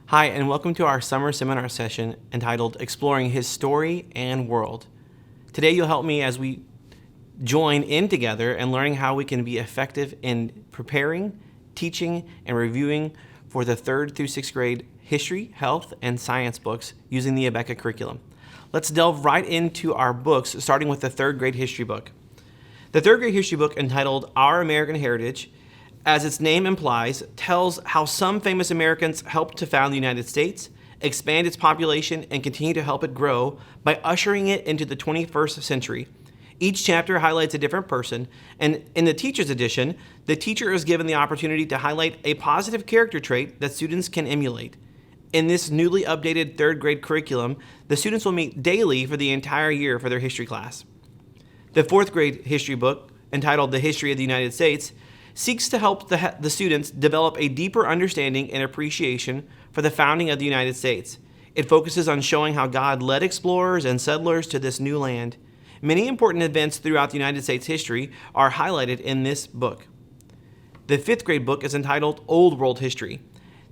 Hi, and welcome to our summer seminar session entitled Exploring His Story and World. Today you'll help me as we join in together and learning how we can be effective in preparing, teaching, and reviewing for the 3rd through 6th grade history, health, and science books using the Abeka curriculum. Let's delve right into our books, starting with the 3rd grade history book. The 3rd grade history book, entitled Our American Heritage, as its name implies, tells how some famous Americans helped to found the United States, expand its population, and continue to help it grow by ushering it into the 21st century. Each chapter highlights a different person, and in the teacher's edition, the teacher is given the opportunity to highlight a positive character trait that students can emulate. In this newly updated 3rd grade curriculum, the students will meet daily for the entire year for their history class. The 4th grade history book, entitled The History of the United States, seeks to help the students develop a deeper understanding and appreciation for the founding of the United States. It focuses on showing how God led explorers and settlers to this new land. Many important events throughout the United States history are highlighted in this book. The 5th grade book is entitled Old World History.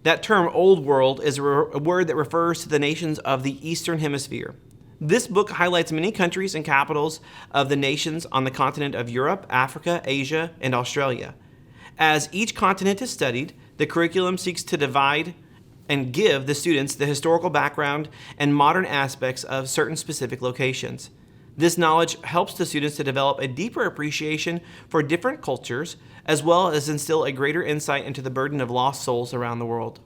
That term, Old World, is a word that refers to the nations of the Eastern Hemisphere. This book highlights many countries and capitals of the nations on the continent of Europe, Africa, Asia, and Australia. As each continent is studied, the curriculum seeks to divide and give the students the historical background and modern aspects of certain specific locations. This knowledge helps the students to develop a deeper appreciation for different cultures, as well as instill a greater insight into the burden of lost souls around the world.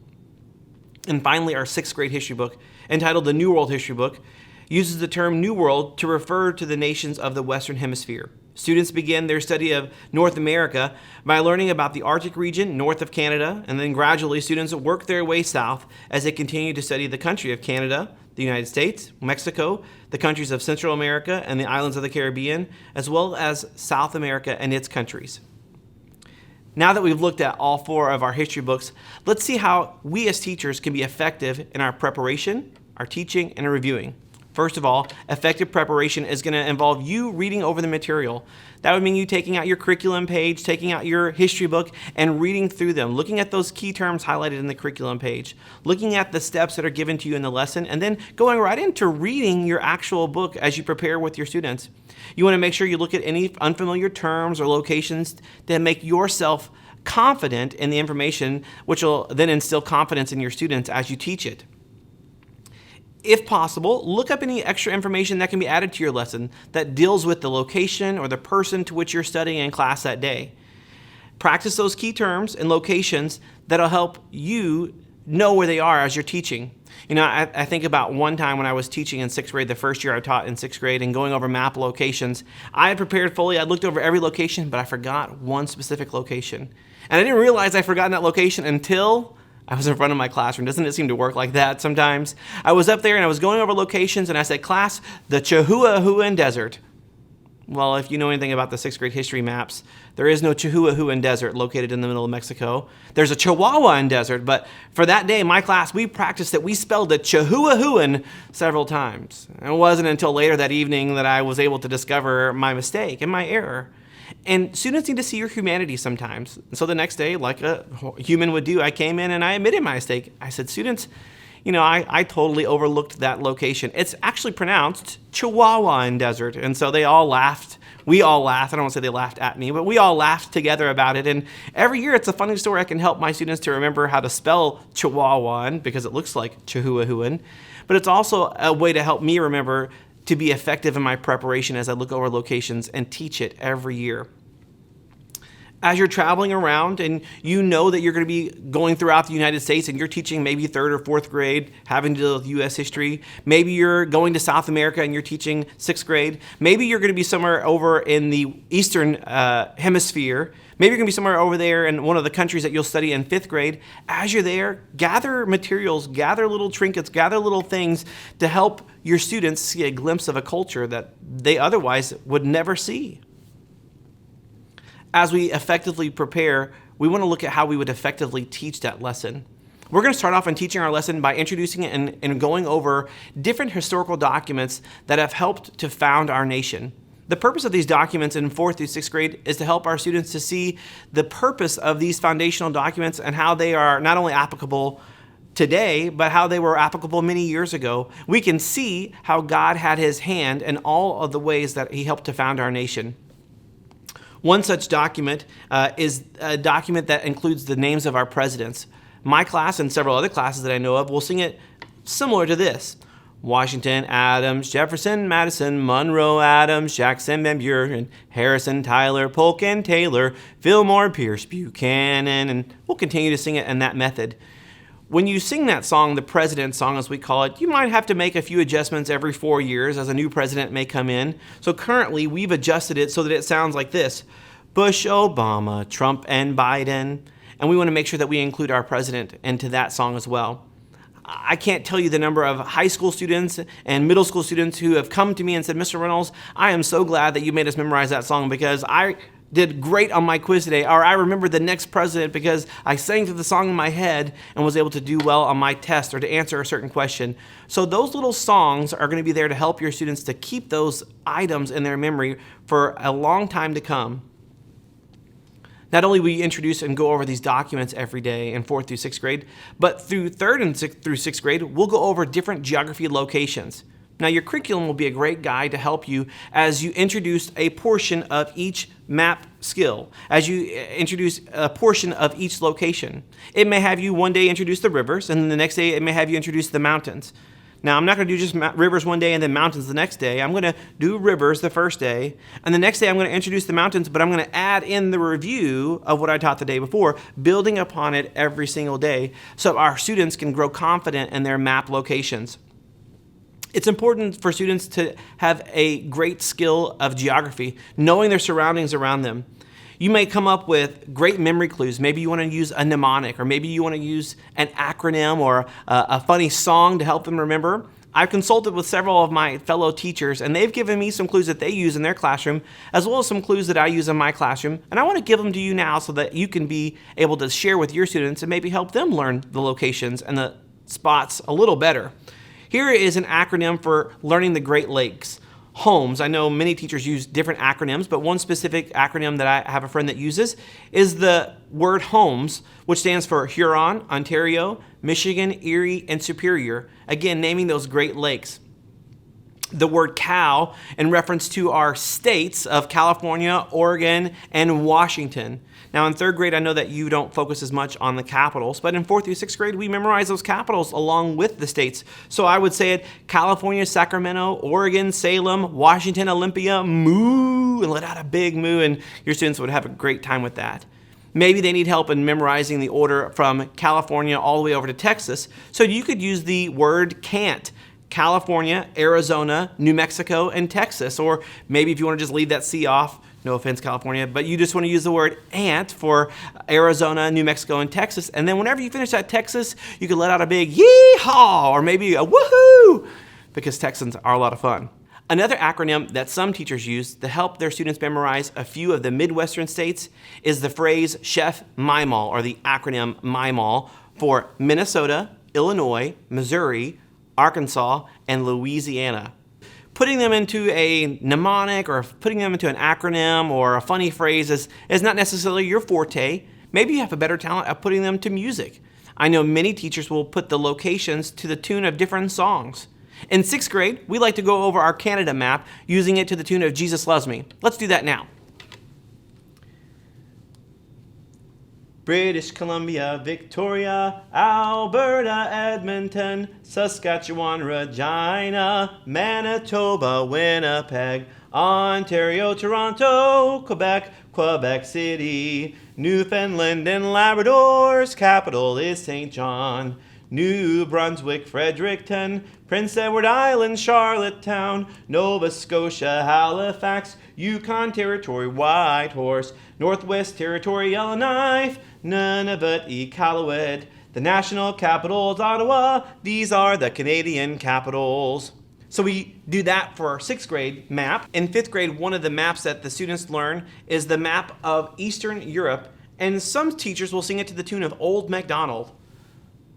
And finally, our 6th grade history book, entitled The New World History Book, uses the term New World to refer to the nations of the Western Hemisphere. Students begin their study of North America by learning about the Arctic region north of Canada, and then gradually students work their way south as they continue to study the country of Canada, the United States, Mexico, the countries of Central America, and the islands of the Caribbean, as well as South America and its countries. Now that we've looked at all 4 of our history books, let's see how we as teachers can be effective in our preparation, our teaching, and our reviewing. First of all, effective preparation is going to involve you reading over the material. That would mean you taking out your curriculum page, taking out your history book, and reading through them, looking at those key terms highlighted in the curriculum page, looking at the steps that are given to you in the lesson, and then going right into reading your actual book as you prepare with your students. You want to make sure you look at any unfamiliar terms or locations that make yourself confident in the information, which will then instill confidence in your students as you teach it. If possible, look up any extra information that can be added to your lesson that deals with the location or the person to which you're studying in class that day. Practice those key terms and locations that'll help you know where they are as you're teaching. You know, I think about one time when I was teaching in 6th grade, the first year I taught in 6th grade, and going over map locations. I had prepared fully, I looked over every location, but I forgot one specific location. And I didn't realize I'd forgotten that location until I was in front of my classroom. Doesn't it seem to work like that sometimes? I was up there and I was going over locations and I said, class, the Chihuahuan Desert. Well, if you know anything about the 6th grade history maps, there is no Chihuahuan Desert located in the middle of Mexico. There's a Chihuahuan Desert, but for that day, my class, we practiced that we spelled the Chihuahuan several times. It wasn't until later that evening that I was able to discover my mistake and my error. And students need to see your humanity sometimes. And so the next day, like a human would do, I came in and I admitted my mistake. I said, students, you know, I totally overlooked that location. It's actually pronounced Chihuahuan Desert. And so they all laughed. We all laughed. I don't want to say they laughed at me, but we all laughed together about it. And every year it's a funny story. I can help my students to remember how to spell Chihuahuan because it looks like Chihuahuan. But it's also a way to help me remember to be effective in my preparation as I look over locations and teach it every year. As you're traveling around and you know that you're going to be going throughout the United States and you're teaching maybe 3rd or 4th grade, having to deal with U.S. history. Maybe you're going to South America and you're teaching 6th grade. Maybe you're going to be somewhere over in the Eastern Hemisphere. Maybe you're going to be somewhere over there in one of the countries that you'll study in 5th grade. As you're there, gather materials, gather little trinkets, gather little things to help your students see a glimpse of a culture that they otherwise would never see. As we effectively prepare, we want to look at how we would effectively teach that lesson. We're going to start off in teaching our lesson by introducing it and going over different historical documents that have helped to found our nation. The purpose of these documents in 4th through 6th grade is to help our students to see the purpose of these foundational documents and how they are not only applicable today, but how they were applicable many years ago. We can see how God had his hand in all of the ways that he helped to found our nation. One such document is a document that includes the names of our presidents. My class and several other classes that I know of will sing it similar to this. Washington, Adams, Jefferson, Madison, Monroe, Adams, Jackson, Van Buren, Harrison, Tyler, Polk, and Taylor, Fillmore, Pierce, Buchanan, and we'll continue to sing it in that method. When you sing that song, the president's song as we call it, you might have to make a few adjustments every 4 years as a new president may come in. So currently we've adjusted it so that it sounds like this: Bush, Obama, Trump, and Biden. And we want to make sure that we include our president into that song as well. I can't tell you the number of high school students and middle school students who have come to me and said, Mr. Reynolds, I am so glad that you made us memorize that song because I did great on my quiz today, or I remember the next president because I sang through the song in my head and was able to do well on my test or to answer a certain question. So those little songs are going to be there to help your students to keep those items in their memory for a long time to come. Not only will you introduce and go over these documents every day in 4th through 6th grade, but through 3rd and 6th through 6th grade, we'll go over different geography locations. Now, your curriculum will be a great guide to help you as you introduce a portion of each map skill, as you introduce a portion of each location. It may have you one day introduce the rivers, and then the next day it may have you introduce the mountains. Now, I'm not going to do just rivers one day and then mountains the next day. I'm going to do rivers the first day, and the next day I'm going to introduce the mountains, but I'm going to add in the review of what I taught the day before, building upon it every single day so our students can grow confident in their map locations. It's important for students to have a great skill of geography, knowing their surroundings around them. You may come up with great memory clues. Maybe you want to use a mnemonic, or maybe you want to use an acronym or a funny song to help them remember. I've consulted with several of my fellow teachers, and they've given me some clues that they use in their classroom, as well as some clues that I use in my classroom. And I want to give them to you now so that you can be able to share with your students and maybe help them learn the locations and the spots a little better. Here is an acronym for learning the Great Lakes. HOMES. I know many teachers use different acronyms, but one specific acronym that I have a friend that uses is the word HOMES, which stands for Huron, Ontario, Michigan, Erie, and Superior. Again, naming those Great Lakes. The word CAL in reference to our states of California, Oregon, and Washington. Now in 3rd grade, I know that you don't focus as much on the capitals, but in 4th through 6th grade, we memorize those capitals along with the states. So I would say it: California, Sacramento, Oregon, Salem, Washington, Olympia, moo, and let out a big moo, and your students would have a great time with that. Maybe they need help in memorizing the order from California all the way over to Texas, so you could use the word can't. California, Arizona, New Mexico, and Texas. Or maybe if you want to just leave that C off, no offense, California, but you just want to use the word ant for Arizona, New Mexico, and Texas. And then whenever you finish that Texas, you can let out a big yee-haw or maybe a woohoo, because Texans are a lot of fun. Another acronym that some teachers use to help their students memorize a few of the Midwestern states is the phrase Chef MIMAL, or the acronym MIMAL, for Minnesota, Illinois, Missouri, Arkansas, and Louisiana. Putting them into a mnemonic or putting them into an acronym or a funny phrase is not necessarily your forte. Maybe you have a better talent at putting them to music. I know many teachers will put the locations to the tune of different songs. In 6th grade, we like to go over our Canada map using it to the tune of Jesus Loves Me. Let's do that now. British Columbia, Victoria, Alberta, Edmonton, Saskatchewan, Regina, Manitoba, Winnipeg, Ontario, Toronto, Quebec City, Newfoundland and Labrador's capital is St. John, New Brunswick, Fredericton, Prince Edward Island, Charlottetown, Nova Scotia, Halifax, Yukon Territory, Whitehorse, Northwest Territory, Yellowknife, Nunavut, Iqaluit. The national capital is Ottawa. These are the Canadian capitals. So we do that for our 6th grade map. In 5th grade, one of the maps that the students learn is the map of Eastern Europe, and some teachers will sing it to the tune of Old MacDonald.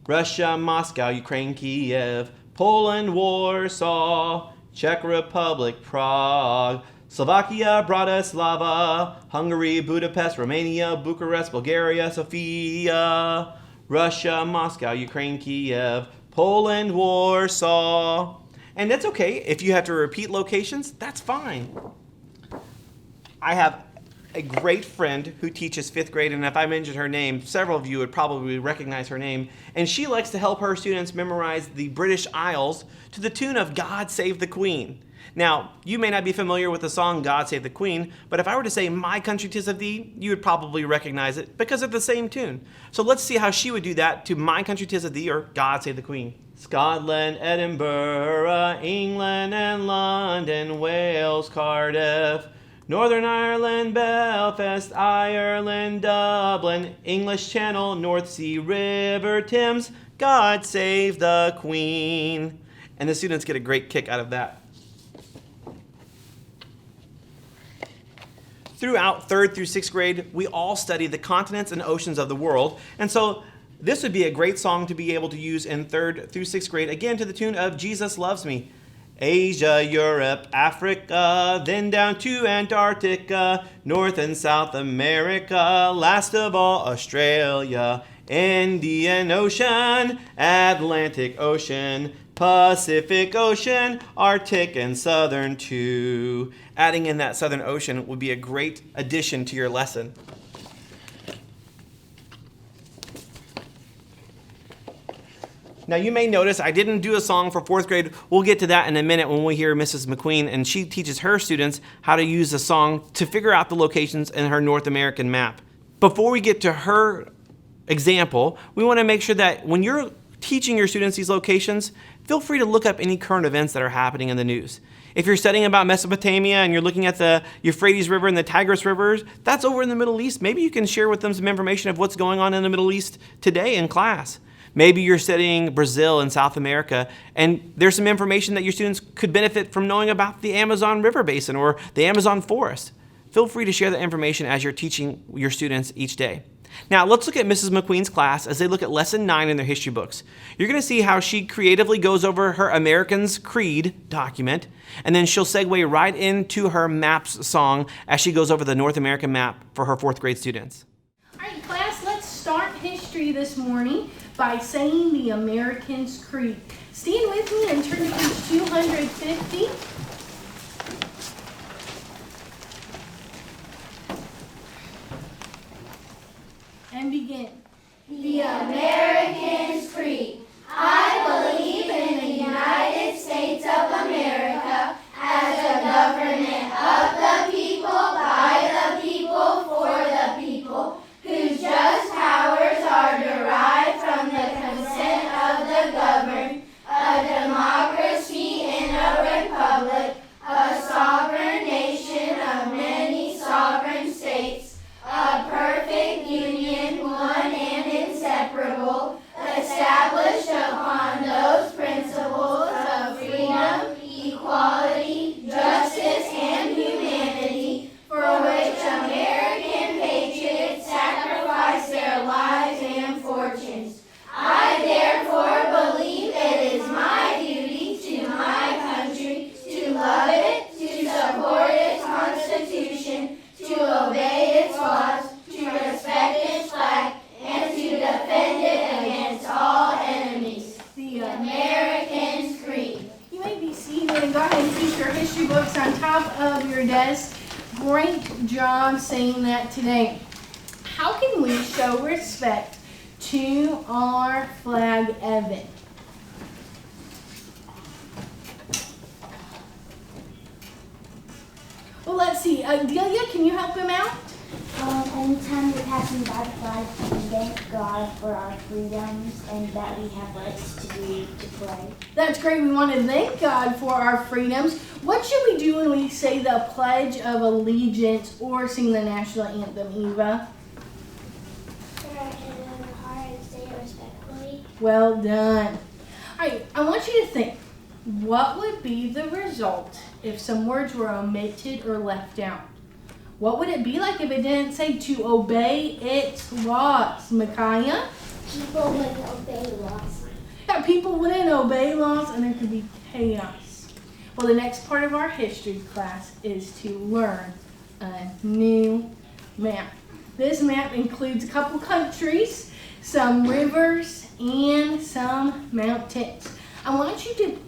Russia, Moscow, Ukraine, Kiev, Poland, Warsaw, Czech Republic, Prague, Slovakia, Bratislava, Hungary, Budapest, Romania, Bucharest, Bulgaria, Sofia, Russia, Moscow, Ukraine, Kiev, Poland, Warsaw. And that's okay. If you have to repeat locations, that's fine. I have a great friend who teaches 5th grade, and if I mentioned her name, several of you would probably recognize her name. And she likes to help her students memorize the British Isles to the tune of God Save the Queen. Now, you may not be familiar with the song God Save the Queen, but if I were to say My Country 'Tis of Thee, you would probably recognize it because of the same tune. So let's see how she would do that to My Country 'Tis of Thee or God Save the Queen. Scotland, Edinburgh, England and London, Wales, Cardiff, Northern Ireland, Belfast, Ireland, Dublin, English Channel, North Sea, River Thames, God Save the Queen. And the students get a great kick out of that. Throughout 3rd through 6th grade, we all study the continents and oceans of the world. And so this would be a great song to be able to use in 3rd through 6th grade, again to the tune of Jesus Loves Me. Asia, Europe, Africa, then down to Antarctica, North and South America, last of all Australia, Indian Ocean, Atlantic Ocean, Pacific Ocean, Arctic and Southern too. Adding in that Southern Ocean would be a great addition to your lesson. Now you may notice I didn't do a song for 4th grade. We'll get to that in a minute when we hear Mrs. McQueen, and she teaches her students how to use a song to figure out the locations in her North American map. Before we get to her example, we want to make sure that when you're teaching your students these locations, feel free to look up any current events that are happening in the news. If you're studying about Mesopotamia and you're looking at the Euphrates River and the Tigris rivers, that's over in the Middle East. Maybe you can share with them some information of what's going on in the Middle East today in class. Maybe you're studying Brazil and South America, and there's some information that your students could benefit from knowing about the Amazon River Basin or the Amazon forest. Feel free to share that information as you're teaching your students each day. Now, let's look at Mrs. McQueen's class as they look at Lesson 9 in their history books. You're going to see how she creatively goes over her American's Creed document, and then she'll segue right into her maps song as she goes over the North American map for her 4th grade students. All right, class, let's start history this morning by saying the American's Creed. Stand with me and turn to page 250. And begin. The American's Creed. I believe in the United States of America as a government of the people, by the people, for the people, whose just powers are derived from the consent of the governed, a democracy in a republic, a sovereign nation of many sovereign states, a perfect union, one and inseparable, established upon those principles of freedom, equality, justice, and humanity, for which American patriots sacrificed their lives and fortunes. I therefore believe it is my duty to my country to love it, to support its Constitution, to obey its laws, to respect its flag, and to defend it against all enemies. The American's Creed. You may be seated and go ahead and keep your history books on top of your desk. Great job saying that today. How can we show respect to our flag, Evan? Well, let's see. Delia, can you help him out? Anytime we're passing by the flag, we thank God for our freedoms and that we have rights to play. That's great. We want to thank God for our freedoms. What should we do when we say the Pledge of Allegiance or sing the national anthem, Eva? Put our head on our heart and say it respectfully. Well done. All right, I want you to think, what would be the result if some words were omitted or left out? What would it be like if it didn't say to obey its laws? Micaiah? People wouldn't obey laws. Yeah, people wouldn't obey laws and there could be chaos. Well, the next part of our history class is to learn a new map. This map includes a couple countries, some rivers, and some mountains. I want you to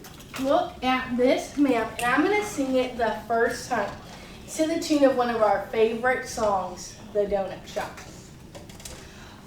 look at this map, and I'm going to sing it the first time to the tune of one of our favorite songs, The Donut Shop.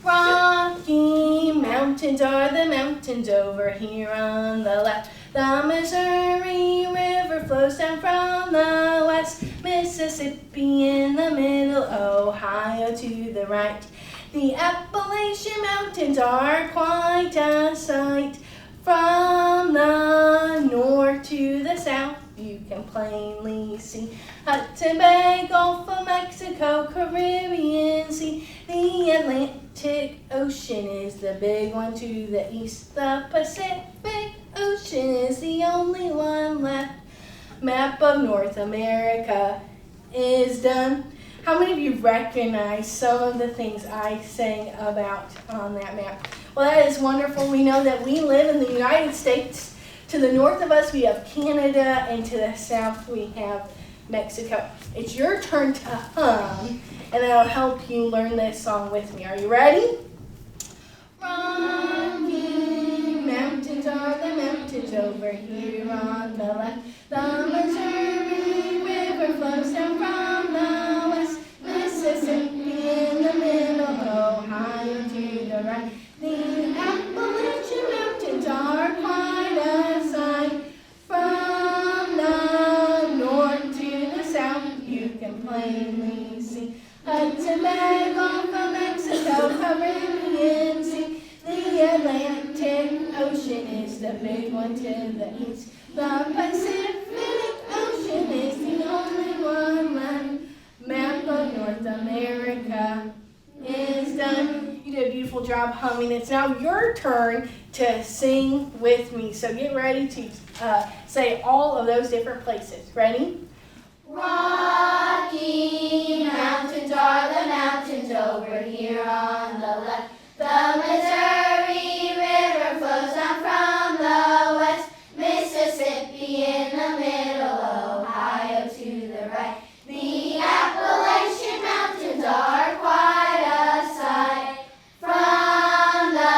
Rocky Mountains are the mountains over here on the left. The Missouri River flows down from the west. Mississippi in the middle, Ohio to the right. The Appalachian Mountains are quite a sight. From the north to the south, you can plainly see Hudson Bay, Gulf of Mexico, Caribbean Sea. The Atlantic Ocean is the big one to the east. The Pacific Ocean is the only one left. Map of North America is done. How many of you recognize some of the things I sang about on that map? Well, that is wonderful. We know that we live in the United States. To the north of us, we have Canada, and to the south, we have Mexico. It's your turn to hum, and I'll help you learn this song with me. Are you ready? Rocky Mountains are the mountains over here on the left. The Missouri River flows down from the west. Mississippi in the middle, Ohio to the right. The Appalachian Mountains are quite a sight. From the north to the south, you can plainly see Hudson Bay, Gulf of Mexico, Caribbean Sea. The Atlantic Ocean is the big one to the east. The Pacific Ocean is the only one left. Map of North America is done. You did a beautiful job humming. It's now your turn to sing with me. So get ready to say all of those different places. Ready? Rocky Mountains are the mountains over here on the left. The Missouri River flows down from the west. Mississippi in the middle, Ohio to the right. The Appalachian Mountains are quite a sight. From the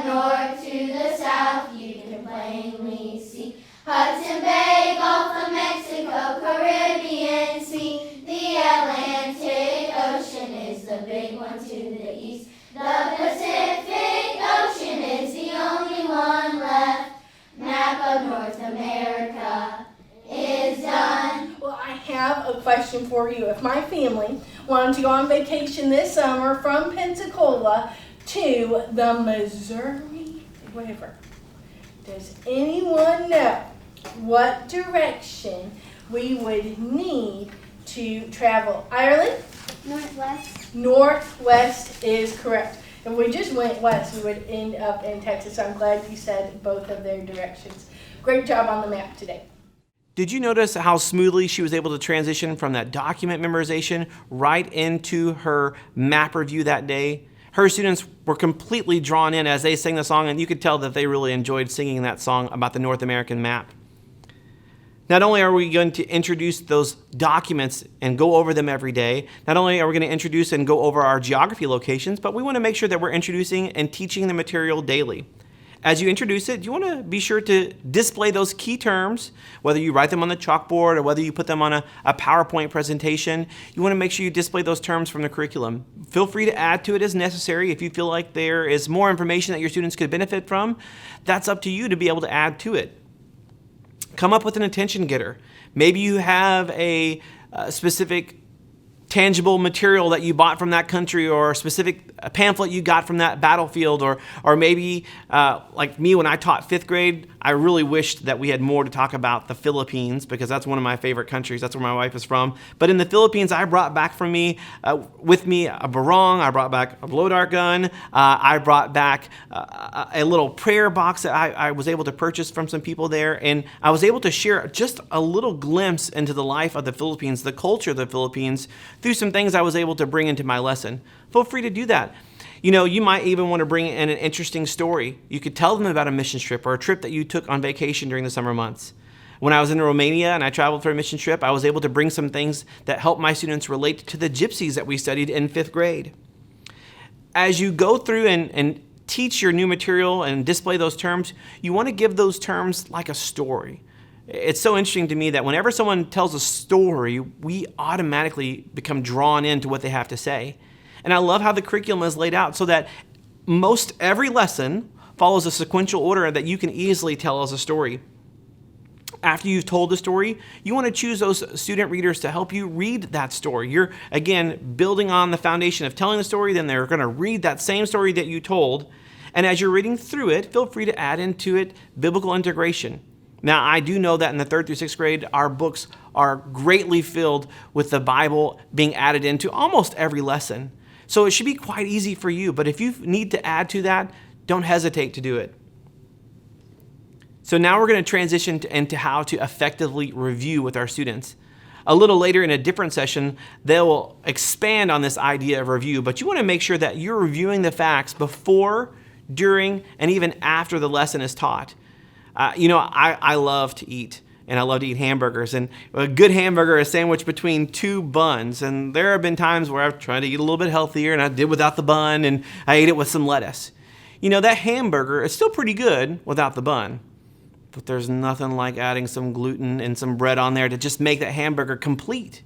north to the south, you can plainly see Hudson Bay, Gulf of Mexico, Caribbean Sea. The Atlantic Ocean is the big one to the east. The Pacific Ocean is the only one left. Map of North America is done. Well, I have a question for you. If my family wanted to go on vacation this summer from Pensacola to the Missouri River, does anyone know what direction we would need to travel? Ireland? Northwest. Northwest is correct. If we just went west, we would end up in Texas. So I'm glad you said both of their directions. Great job on the map today. Did you notice how smoothly she was able to transition from that document memorization right into her map review that day? Her students were completely drawn in as they sang the song, and you could tell that they really enjoyed singing that song about the North American map. Not only are we going to introduce those documents and go over them every day, not only are we going to introduce and go over our geography locations, but we want to make sure that we're introducing and teaching the material daily. As you introduce it, you want to be sure to display those key terms, whether you write them on the chalkboard or whether you put them on a PowerPoint presentation. You want to make sure you display those terms from the curriculum. Feel free to add to it as necessary. If you feel like there is more information that your students could benefit from, that's up to you to be able to add to it. Come up with an attention getter. Maybe you have a specific tangible material that you bought from that country, or a specific pamphlet you got from that battlefield, or maybe like me when I taught 5th grade, I really wished that we had more to talk about the Philippines, because that's one of my favorite countries. That's where my wife is from. But in the Philippines, I brought back with me a barong. I brought back a blow-dart gun. I brought back a little prayer box that I was able to purchase from some people there, and I was able to share just a little glimpse into the life of the Philippines, the culture of the Philippines, through some things I was able to bring into my lesson. Feel free to do that. You know, you might even want to bring in an interesting story. You could tell them about a mission trip or a trip that you took on vacation during the summer months. When I was in Romania and I traveled for a mission trip, I was able to bring some things that helped my students relate to the gypsies that we studied in 5th grade. as you go through and teach your new material and display those terms, you want to give those terms like a story. It's so interesting to me that whenever someone tells a story, we automatically become drawn into what they have to say. And I love how the curriculum is laid out so that most every lesson follows a sequential order that you can easily tell as a story. After you've told the story, you want to choose those student readers to help you read that story. You're, again, building on the foundation of telling the story, then they're going to read that same story that you told. And as you're reading through it, feel free to add into it biblical integration. Now, I do know that in the 3rd through 6th grade, our books are greatly filled with the Bible being added into almost every lesson. So it should be quite easy for you. But if you need to add to that, don't hesitate to do it. So now we're going to transition into how to effectively review with our students. A little later in a different session, they will expand on this idea of review, but you want to make sure that you're reviewing the facts before, during, and even after the lesson is taught. I love to eat, and I love to eat hamburgers, and a good hamburger is sandwiched between 2 buns, and there have been times where I've tried to eat a little bit healthier, and I did without the bun, and I ate it with some lettuce. That hamburger is still pretty good without the bun. But there's nothing like adding some gluten and some bread on there to just make that hamburger complete.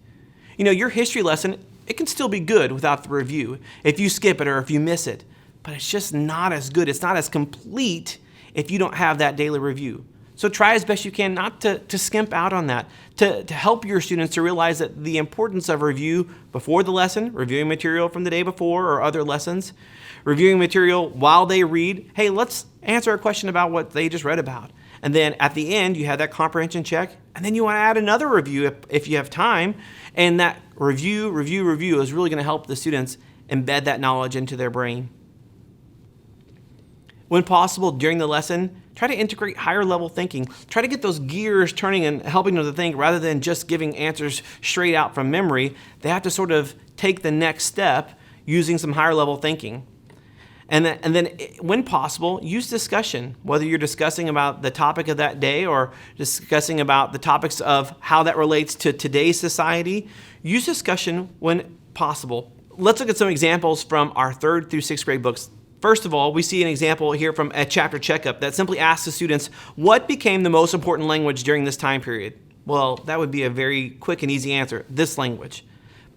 Your history lesson, it can still be good without the review if you skip it or if you miss it. But it's just not as good. It's not as complete if you don't have that daily review. So try as best you can not to skimp out on that, to help your students to realize that the importance of review before the lesson, reviewing material from the day before or other lessons, reviewing material while they read. Hey, let's answer a question about what they just read about. And then at the end, you have that comprehension check, and then you want to add another review if you have time. And that review is really going to help the students embed that knowledge into their brain. When possible, during the lesson, try to integrate higher level thinking. Try to get those gears turning and helping them to think rather than just giving answers straight out from memory. They have to sort of take the next step using some higher level thinking. And then, when possible, use discussion, whether you're discussing about the topic of that day or discussing about the topics of how that relates to today's society. Use discussion when possible. Let's look at some examples from our 3rd through 6th grade books. First of all, we see an example here from a chapter checkup that simply asks the students, what became the most important language during this time period? Well, that would be a very quick and easy answer, this language.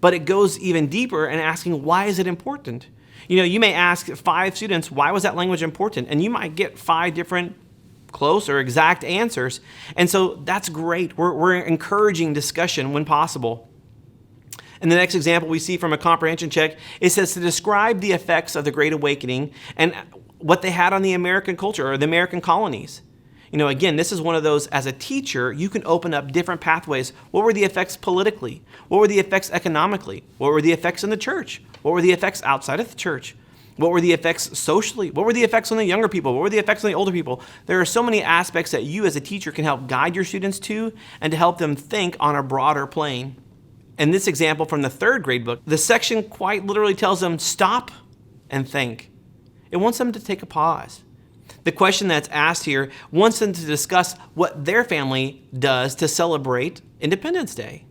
But it goes even deeper in asking, why is it important? You may ask 5 students, why was that language important? And you might get 5 different close or exact answers. And so that's great. We're encouraging discussion when possible. And the next example we see from a comprehension check, it says to describe the effects of the Great Awakening and what they had on the American culture or the American colonies. Again, this is one of those, as a teacher, you can open up different pathways. What were the effects politically? What were the effects economically? What were the effects in the church? What were the effects outside of the church? What were the effects socially? What were the effects on the younger people? What were the effects on the older people? There are so many aspects that you as a teacher can help guide your students to and to help them think on a broader plane. In this example from the 3rd grade book, the section quite literally tells them stop and think. It wants them to take a pause. The question that's asked here wants them to discuss what their family does to celebrate Independence Day.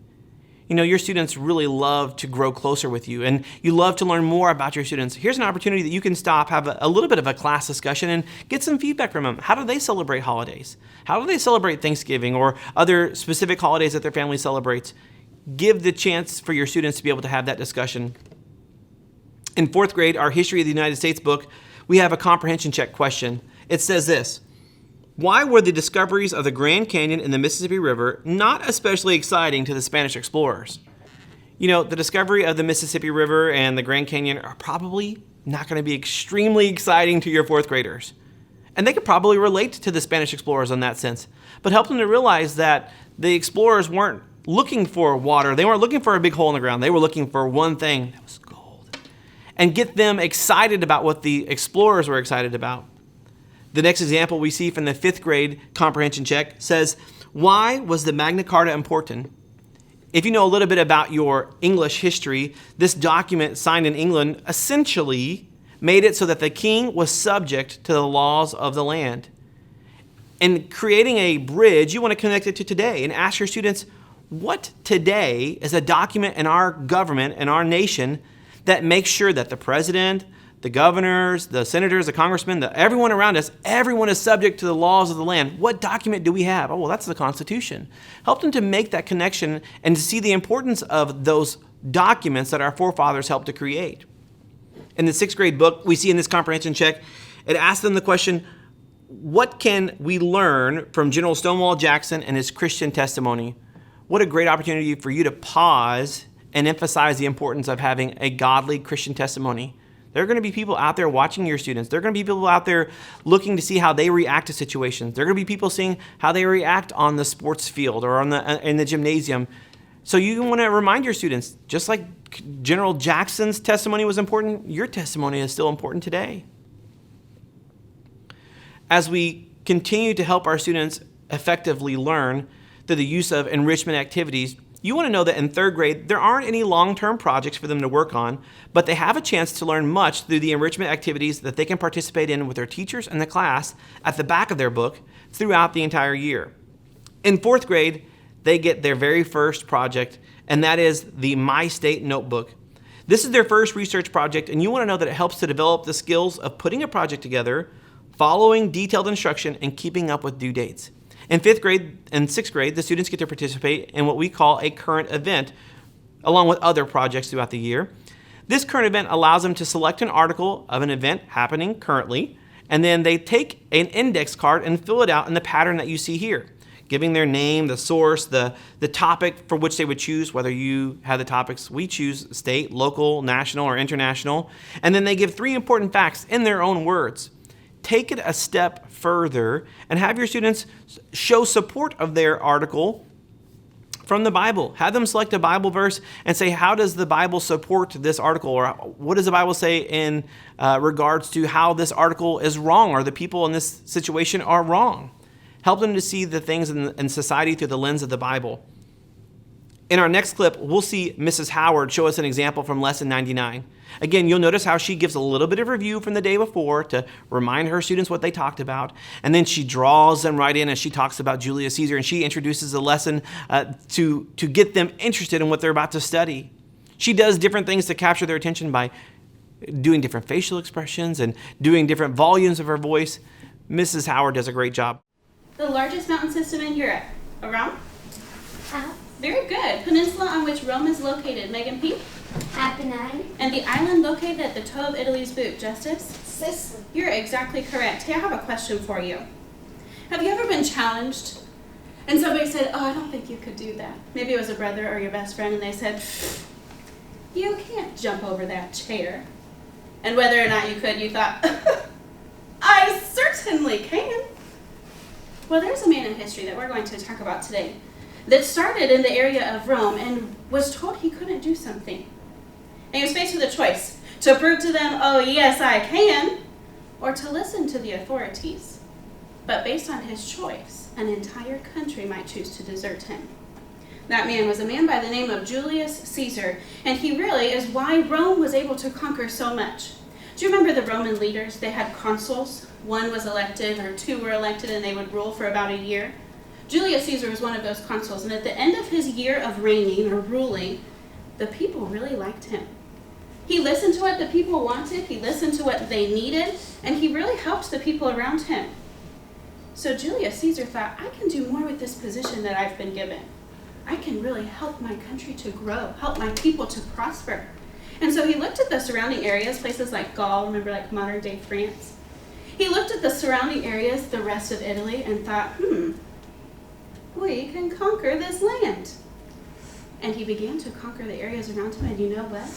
Your students really love to grow closer with you, and you love to learn more about your students. Here's an opportunity that you can stop, have a little bit of a class discussion, and get some feedback from them. How do they celebrate holidays? How do they celebrate Thanksgiving or other specific holidays that their family celebrates? Give the chance for your students to be able to have that discussion. In 4th grade, our History of the United States book, we have a comprehension check question. It says this: why were the discoveries of the Grand Canyon and the Mississippi River not especially exciting to the Spanish explorers? The discovery of the Mississippi River and the Grand Canyon are probably not going to be extremely exciting to your 4th graders. And they could probably relate to the Spanish explorers in that sense. But help them to realize that the explorers weren't looking for water. They weren't looking for a big hole in the ground. They were looking for one thing, that was gold. And get them excited about what the explorers were excited about. The next example we see from the 5th grade comprehension check says, why was the Magna Carta important? If you know a little bit about your English history, this document signed in England essentially made it so that the king was subject to the laws of the land. In creating a bridge, you want to connect it to today and ask your students, what today is a document in our government, in our nation, that makes sure that the president, the governors, the senators, the congressmen, everyone around us, everyone is subject to the laws of the land. What document do we have? Oh, well, that's the Constitution. Help them to make that connection and to see the importance of those documents that our forefathers helped to create. In the 6th grade book, we see in this comprehension check, it asks them the question, what can we learn from General Stonewall Jackson and his Christian testimony? What a great opportunity for you to pause and emphasize the importance of having a godly Christian testimony. There are going to be people out there watching your students. There are going to be people out there looking to see how they react to situations. There are going to be people seeing how they react on the sports field or in the gymnasium. So you want to remind your students, just like General Jackson's testimony was important, your testimony is still important today. As we continue to help our students effectively learn through the use of enrichment activities, you want to know that in 3rd grade, there aren't any long-term projects for them to work on, but they have a chance to learn much through the enrichment activities that they can participate in with their teachers and the class at the back of their book throughout the entire year. In 4th grade, they get their very first project, and that is the My State Notebook. This is their first research project, and you want to know that it helps to develop the skills of putting a project together, following detailed instruction, and keeping up with due dates. In 5th grade and 6th grade, the students get to participate in what we call a current event, along with other projects throughout the year. This current event allows them to select an article of an event happening currently, and then they take an index card and fill it out in the pattern that you see here, giving their name, the source, the topic for which they would choose, whether you have the topics we choose, state, local, national, or international. And then they give 3 important facts in their own words. Take it a step further and have your students show support of their article from the Bible. Have them select a Bible verse and say, how does the Bible support this article? Or what does the Bible say in regards to how this article is wrong or the people in this situation are wrong? Help them to see the things in society through the lens of the Bible. In our next clip, we'll see Mrs. Howard show us an example from Lesson 99. Again, you'll notice how she gives a little bit of review from the day before to remind her students what they talked about. And then she draws them right in as she talks about Julius Caesar, and she introduces a lesson to get them interested in what they're about to study. She does different things to capture their attention by doing different facial expressions and doing different volumes of her voice. Mrs. Howard does a great job. The largest mountain system in Europe. Around? Very good. Peninsula on which Rome is located. Megan P. Apennine. And the island located at the toe of Italy's boot. Justice? Sicily. You're exactly correct. Hey, I have a question for you. Have you ever been challenged and somebody said, oh, I don't think you could do that? Maybe it was a brother or your best friend and they said, you can't jump over that chair. And whether or not you could, you thought, I certainly can. Well, there's a man in history that we're going to talk about today that started in the area of Rome and was told he couldn't do something. And he was faced with a choice, to prove to them, oh yes I can, or to listen to the authorities. But based on his choice, an entire country might choose to desert him. That man was a man by the name of Julius Caesar, and he really is why Rome was able to conquer so much. Do you remember the Roman leaders? They had consuls. One was elected, or 2 were elected, and they would rule for about a year. Julius Caesar was one of those consuls, and at the end of his year of reigning or ruling, the people really liked him. He listened to what the people wanted, he listened to what they needed, and he really helped the people around him. So Julius Caesar thought, I can do more with this position that I've been given. I can really help my country to grow, help my people to prosper. And so he looked at the surrounding areas, places like Gaul, remember like modern day France. He looked at the surrounding areas, the rest of Italy, and thought, we can conquer this land. And he began to conquer the areas around him, and you know what?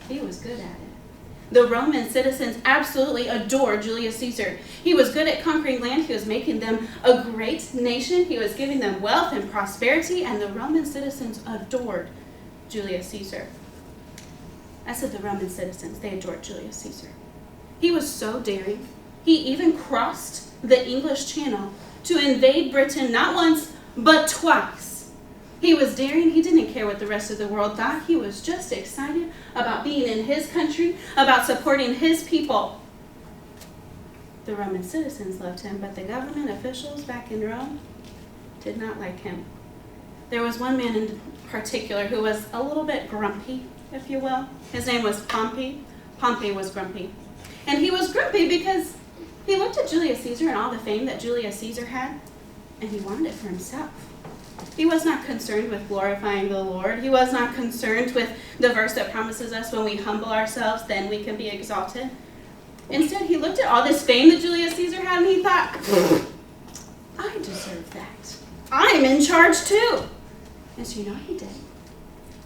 He was good at it. The Roman citizens absolutely adored Julius Caesar. He was good at conquering land. He was making them a great nation. He was giving them wealth and prosperity, and the Roman citizens adored Julius Caesar. I said the Roman citizens, they adored Julius Caesar. He was so daring. He even crossed the English Channel to invade Britain not once, but twice. He was daring. He didn't care what the rest of the world thought. He was just excited about being in his country, about supporting his people. The Roman citizens loved him, but the government officials back in Rome did not like him. There was one man in particular who was a little bit grumpy, if you will. His name was Pompey, Pompey was grumpy. And he was grumpy because he looked at Julius Caesar and all the fame that Julius Caesar had, and he wanted it for himself. He was not concerned with glorifying the Lord. He was not concerned with the verse that promises us when we humble ourselves, then we can be exalted. Instead, he looked at all this fame that Julius Caesar had, and he thought, I deserve that. I'm in charge too. And so you know what he did?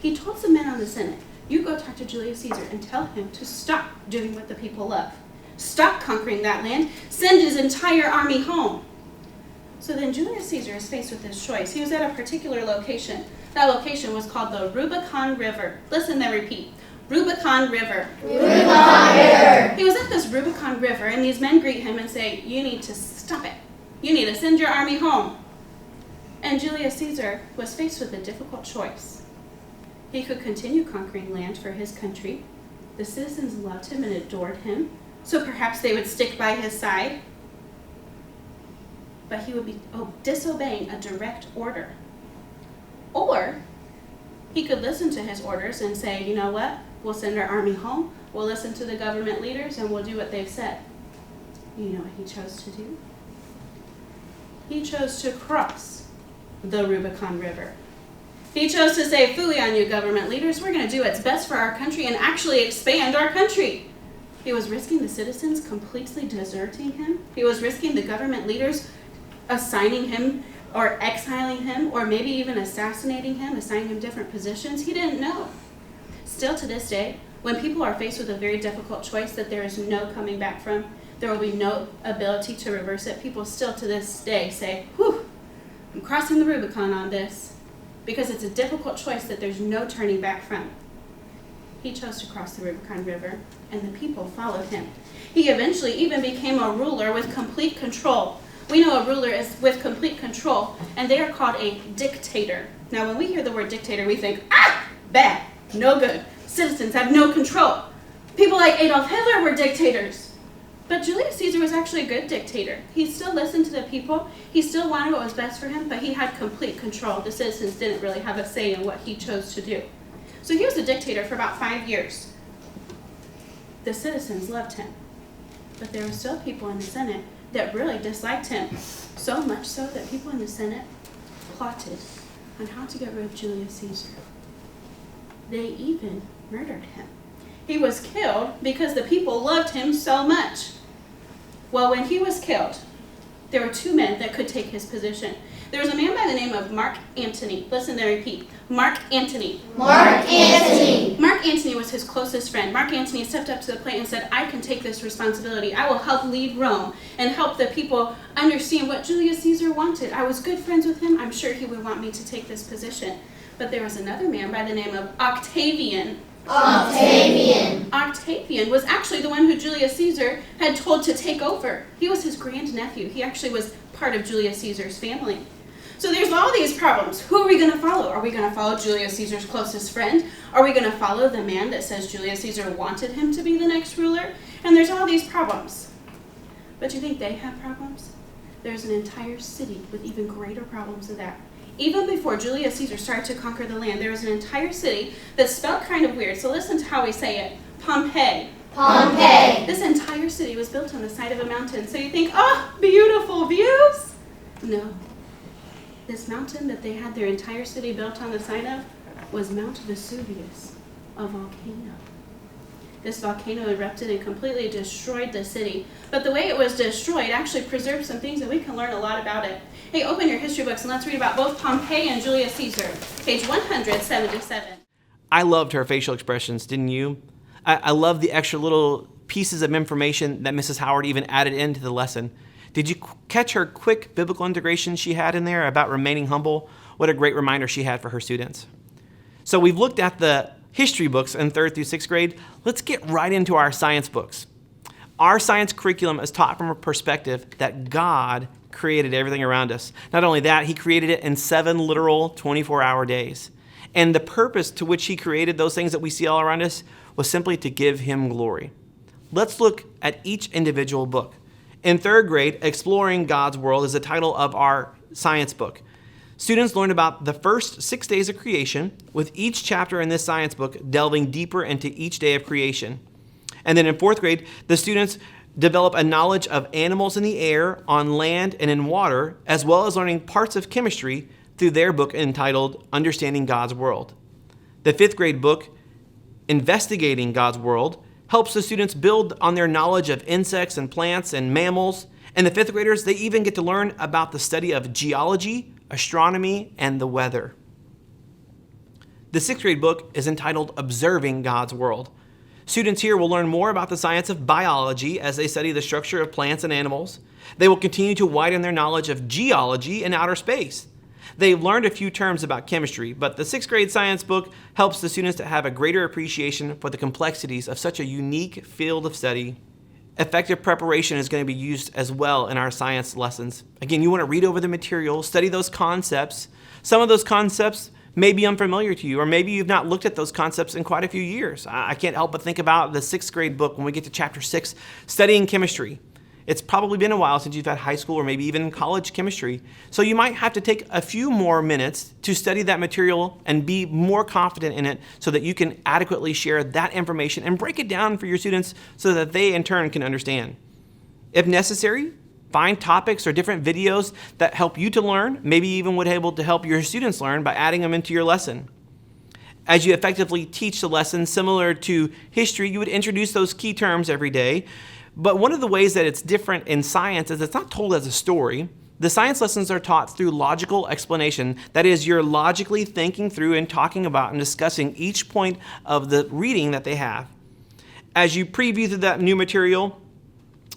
He told some men on the Senate, you go talk to Julius Caesar and tell him to stop doing what the people love. Stop conquering that land. Send his entire army home. So then Julius Caesar is faced with this choice. He was at a particular location. That location was called the Rubicon River. Listen, then repeat. Rubicon River. Rubicon River. He was at this Rubicon River, and these men greet him and say, you need to stop it. You need to send your army home. And Julius Caesar was faced with a difficult choice. He could continue conquering land for his country. The citizens loved him and adored him, so perhaps they would stick by his side. But he would be disobeying a direct order. Or he could listen to his orders and say, you know what? We'll send our army home. We'll listen to the government leaders and we'll do what they've said. You know what he chose to do? He chose to cross the Rubicon River. He chose to say, phooey on you government leaders, we're going to do what's best for our country and actually expand our country. He was risking the citizens completely deserting him. He was risking the government leaders assigning him or exiling him or maybe even assassinating him, assigning him different positions. He didn't know. Still to this day, when people are faced with a very difficult choice that there is no coming back from, there will be no ability to reverse it, people still to this day say, whew, I'm crossing the Rubicon on this, because it's a difficult choice that there's no turning back from. He chose to cross the Rubicon River, and the people followed him. He eventually even became a ruler with complete control. We know a ruler is with complete control, and they are called a dictator. Now, when we hear the word dictator, we think, bad, no good. Citizens have no control. People like Adolf Hitler were dictators. But Julius Caesar was actually a good dictator. He still listened to the people. He still wanted what was best for him, but he had complete control. The citizens didn't really have a say in what he chose to do. So he was a dictator for about 5 years. The citizens loved him, but there were still people in the Senate that really disliked him, so much so that people in the Senate plotted on how to get rid of Julius Caesar. They even murdered him. He was killed because the people loved him so much. Well, when he was killed, there were 2 men that could take his position. There was a man by the name of Mark Antony. Listen, I repeat. Mark Antony. Mark Antony. Mark Antony was his closest friend. Mark Antony stepped up to the plate and said, I can take this responsibility. I will help lead Rome and help the people understand what Julius Caesar wanted. I was good friends with him. I'm sure he would want me to take this position. But there was another man by the name of Octavian. Octavian was actually the one who Julius Caesar had told to take over. He was his grandnephew. He actually was part of Julius Caesar's family. So there's all these problems. Who are we going to follow? Are we going to follow Julius Caesar's closest friend? Are we going to follow the man that says Julius Caesar wanted him to be the next ruler? And there's all these problems. But do you think they have problems? There's an entire city with even greater problems than that. Even before Julius Caesar started to conquer the land, there was an entire city that's spelled kind of weird. So listen to how we say it. Pompeii. Pompeii. This entire city was built on the side of a mountain. So you think, oh, beautiful views? No. This mountain that they had their entire city built on the side of was Mount Vesuvius, a volcano. This volcano erupted and completely destroyed the city. But the way it was destroyed actually preserved some things that we can learn a lot about it. Hey, open your history books and let's read about both Pompeii and Julius Caesar. Page 177. I loved her facial expressions, didn't you? I love the extra little pieces of information that Mrs. Howard even added into the lesson. Did you catch her quick biblical integration she had in there about remaining humble? What a great reminder she had for her students. So we've looked at the history books in 3rd through 6th grade. Let's get right into our science books. Our science curriculum is taught from a perspective that God created everything around us. Not only that, he created it in 7 literal 24-hour days. And the purpose to which he created those things that we see all around us was simply to give him glory. Let's look at each individual book. In 3rd grade, Exploring God's World is the title of our science book. Students learn about the first 6 days of creation, with each chapter in this science book delving deeper into each day of creation. And then in fourth grade, the students develop a knowledge of animals in the air, on land, and in water, as well as learning parts of chemistry through their book entitled Understanding God's World. The fifth grade book, Investigating God's World, helps the students build on their knowledge of insects and plants and mammals. And the fifth graders, they even get to learn about the study of geology, astronomy, and the weather. The sixth grade book is entitled Observing God's World. Students here will learn more about the science of biology as they study the structure of plants and animals. They will continue to widen their knowledge of geology and outer space. They've learned a few terms about chemistry, but the sixth grade science book helps the students to have a greater appreciation for the complexities of such a unique field of study. Effective preparation is going to be used as well in our science lessons. Again, you want to read over the material, study those concepts. Some of those concepts may be unfamiliar to you, or maybe you've not looked at those concepts in quite a few years. I can't help but think about the sixth grade book when we get to chapter 6, studying chemistry. It's probably been a while since you've had high school or maybe even college chemistry. So you might have to take a few more minutes to study that material and be more confident in it so that you can adequately share that information and break it down for your students so that they in turn can understand. If necessary, find topics or different videos that help you to learn, maybe even would be able to help your students learn by adding them into your lesson. As you effectively teach the lesson, similar to history, you would introduce those key terms every day. But one of the ways that it's different in science is it's not told as a story. The science lessons are taught through logical explanation. That is, you're logically thinking through and talking about and discussing each point of the reading that they have. As you preview through that new material,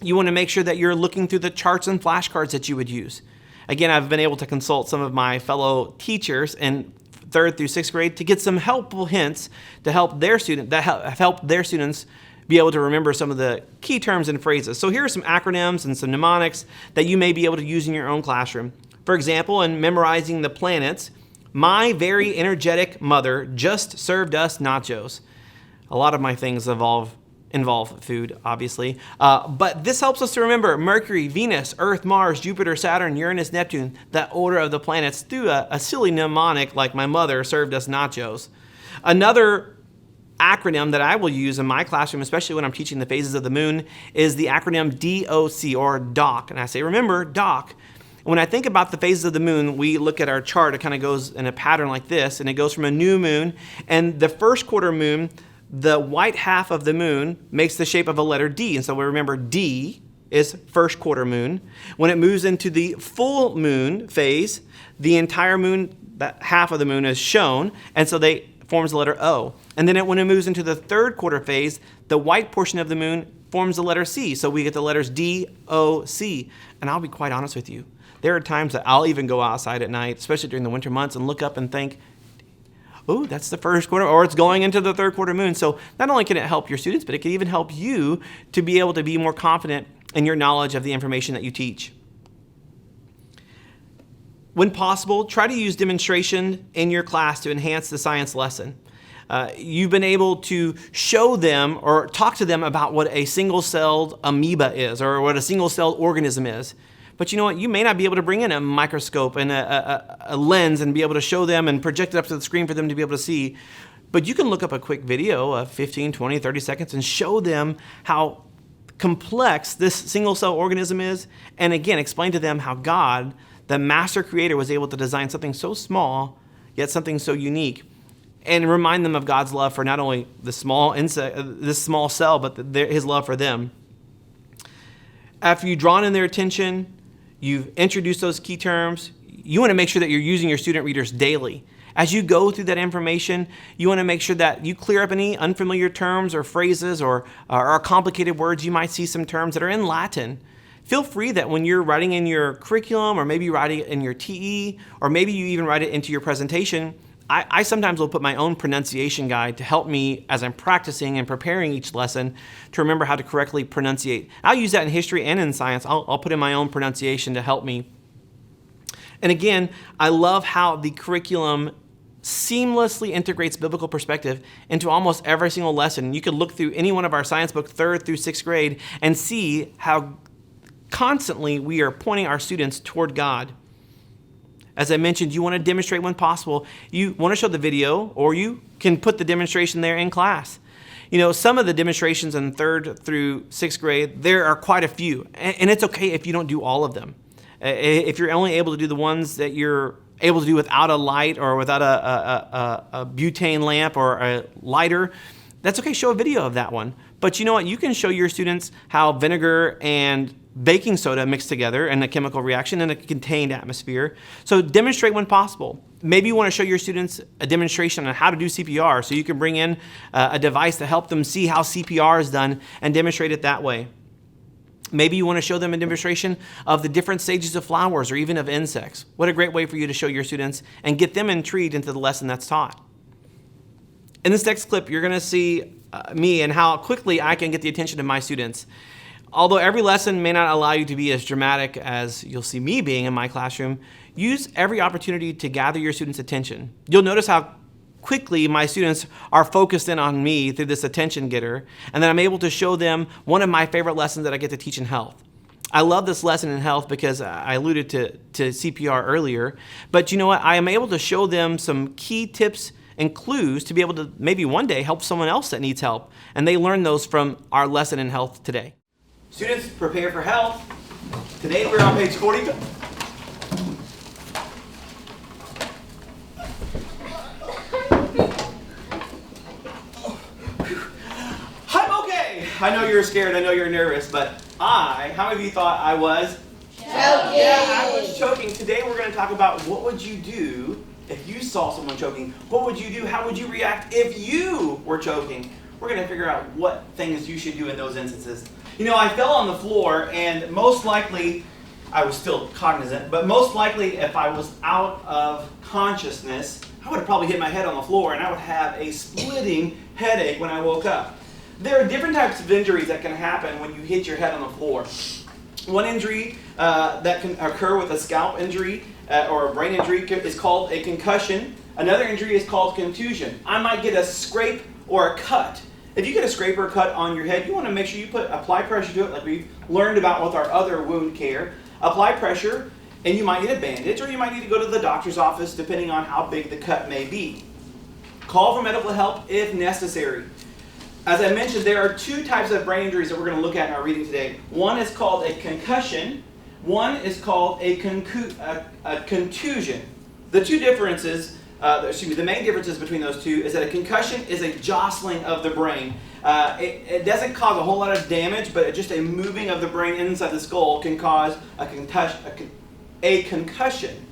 you want to make sure that you're looking through the charts and flashcards that you would use. Again, I've been able to consult some of my fellow teachers in 3rd through 6th grade to get some helpful hints to help their students be able to remember some of the key terms and phrases. So here are some acronyms and some mnemonics that you may be able to use in your own classroom. For example, in memorizing the planets, my very energetic mother just served us nachos. A lot of my things involve food, obviously. But this helps us to remember Mercury, Venus, Earth, Mars, Jupiter, Saturn, Uranus, Neptune, that order of the planets through a silly mnemonic like my mother served us nachos. Another acronym that I will use in my classroom, especially when I'm teaching the phases of the moon, is the acronym DOC, or DOC. And I say, remember, DOC. When I think about the phases of the moon, we look at our chart. It kind of goes in a pattern like this, and it goes from a new moon. And the first quarter moon, the white half of the moon makes the shape of a letter D. And so we remember D is first quarter moon. When it moves into the full moon phase, the entire moon, that half of the moon is shown. And so they forms the letter O. And then when it moves into the third quarter phase, the white portion of the moon forms the letter C. So we get the letters D, O, C. And I'll be quite honest with you. There are times that I'll even go outside at night, especially during the winter months, and look up and think, oh, that's the first quarter, or it's going into the third quarter moon. So not only can it help your students, but it can even help you to be able to be more confident in your knowledge of the information that you teach. When possible, try to use demonstration in your class to enhance the science lesson. You've been able to show them or talk to them about what a single-celled amoeba is or what a single-celled organism is. But you know what? You may not be able to bring in a microscope and a lens and be able to show them and project it up to the screen for them to be able to see. But you can look up a quick video of 15, 20, 30 seconds and show them how complex this single-cell organism is. And again, explain to them how God, the master creator, was able to design something so small, yet something so unique. And remind them of God's love for not only the small insect, this small cell, but his love for them. After you've drawn in their attention, you've introduced those key terms, you want to make sure that you're using your student readers daily. As you go through that information, you want to make sure that you clear up any unfamiliar terms or phrases or complicated words. You might see some terms that are in Latin. Feel free that when you're writing in your curriculum or maybe writing it in your TE or maybe you even write it into your presentation, I sometimes will put my own pronunciation guide to help me as I'm practicing and preparing each lesson to remember how to correctly pronunciate. I'll use that in history and in science. I'll put in my own pronunciation to help me. And again, I love how the curriculum seamlessly integrates biblical perspective into almost every single lesson. You could look through any one of our science books, 3rd through 6th grade, and see how constantly we are pointing our students toward God. As I mentioned, you want to demonstrate when possible. You want to show the video, or you can put the demonstration there in class. You know, some of the demonstrations in 3rd through 6th grade, there are quite a few, and it's okay if you don't do all of them. If you're only able to do the ones that you're able to do without a light or without a butane lamp or a lighter, that's okay. Show a video of that one. But you know what? You can show your students how vinegar and baking soda mix together in a chemical reaction in a contained atmosphere. So demonstrate when possible. Maybe you want to show your students a demonstration on how to do CPR, so you can bring in a device to help them see how CPR is done and demonstrate it that way. Maybe you want to show them a demonstration of the different stages of flowers or even of insects. What a great way for you to show your students and get them intrigued into the lesson that's taught. In this next clip, you're going to see me and how quickly I can get the attention of my students. Although every lesson may not allow you to be as dramatic as you'll see me being in my classroom, use every opportunity to gather your students' attention. You'll notice how quickly my students are focused in on me through this attention getter, and then I'm able to show them one of my favorite lessons that I get to teach in health. I love this lesson in health because I alluded to CPR earlier, but you know what? I am able to show them some key tips and clues to be able to maybe one day help someone else that needs help, and they learn those from our lesson in health today. Students, prepare for health. Today we're on page 40. I'm okay. I know you're scared, I know you're nervous, but how many of you thought I was? Choking. Yeah, I was choking. Today we're going to talk about what would you do if you saw someone choking. What would you do? How would you react if you were choking? We're going to figure out what things you should do in those instances. You know, I fell on the floor, and most likely, I was still cognizant, but most likely if I was out of consciousness, I would have probably hit my head on the floor and I would have a splitting headache when I woke up. There are different types of injuries that can happen when you hit your head on the floor. One injury that can occur with a scalp injury or a brain injury is called a concussion. Another injury is called contusion. I might get a scrape or a cut. If you get a scrape or a cut on your head, you want to make sure you apply pressure to it like we've learned about with our other wound care. Apply pressure, and you might need a bandage, or you might need to go to the doctor's office depending on how big the cut may be. Call for medical help if necessary. As I mentioned, there are two types of brain injuries that we're going to look at in our reading today. One is called a concussion. One is called a contusion. The two differences, the main differences between those two is that a concussion is a jostling of the brain. It doesn't cause a whole lot of damage, but just a moving of the brain inside the skull can cause a concussion.